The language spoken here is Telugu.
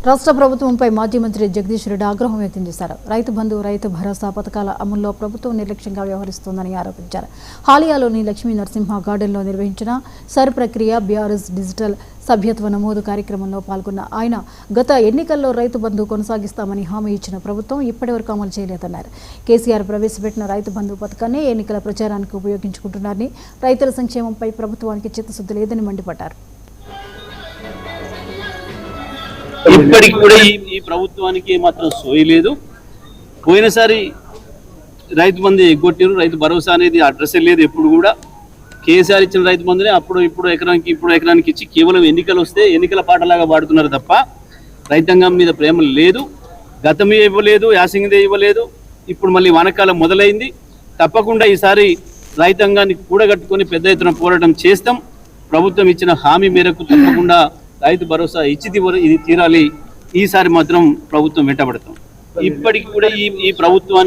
రాష్ట్ర ప్రభుత్వంపై మాజీ మంత్రి జగదీష్ రెడ్డి ఆగ్రహం వ్యక్తం చేశారు. రైతు బంధు, రైతు భరోసా పథకాల అమల్లో ప్రభుత్వం నిర్లక్ష్యంగా వ్యవహరిస్తోందని ఆరోపించారు. హాలియాలోని లక్ష్మీ నరసింహ గార్డెన్లో నిర్వహించిన సర్ ప్రక్రియ బీఆర్ఎస్ డిజిటల్ సభ్యత్వ నమోదు కార్యక్రమంలో పాల్గొన్న ఆయన గత ఎన్నికల్లో రైతు బంధు కొనసాగిస్తామని హామీ ఇచ్చిన ప్రభుత్వం ఇప్పటివరకు అమలు చేయలేదన్నారు. కేసీఆర్ ప్రవేశపెట్టిన రైతు బంధు పథకాన్ని ఎన్నికల ప్రచారానికి ఉపయోగించుకుంటున్నారని, రైతుల సంక్షేమంపై ప్రభుత్వానికి చిత్తశుద్ధి లేదని మండిపడ్డారు. ఇప్పటికి కూడా ఈ ప్రభుత్వానికి మాత్రం సోయి లేదు. పోయినసారి రైతు బంధు ఎగ్గొట్టారు. రైతు భరోసా అనేది అడ్రస్ లేదు. ఎప్పుడు కూడా కేసీఆర్ ఇచ్చిన రైతు బంధునే ఇప్పుడు ఎకరానికి ఇచ్చి కేవలం ఎన్నికలు వస్తే ఎన్నికల పాటలాగా వాడుతున్నారు తప్ప రైతాంగం మీద ప్రేమ లేదు. గతమే ఇవ్వలేదు, యాసింగిదే ఇవ్వలేదు. ఇప్పుడు మళ్ళీ వానకాలం మొదలైంది. తప్పకుండా ఈసారి రైతాంగాన్ని కూడగట్టుకొని పెద్ద ఎత్తున పోరాటం చేస్తాం. ప్రభుత్వం ఇచ్చిన హామీ మేరకు తప్పకుండా రైతు భరోసా ఇచ్చి ఇది తీరాలి. ఈసారి మాత్రం ప్రభుత్వం వెంటబడతాం. ఇప్పటికి కూడా ఈ ప్రభుత్వానికి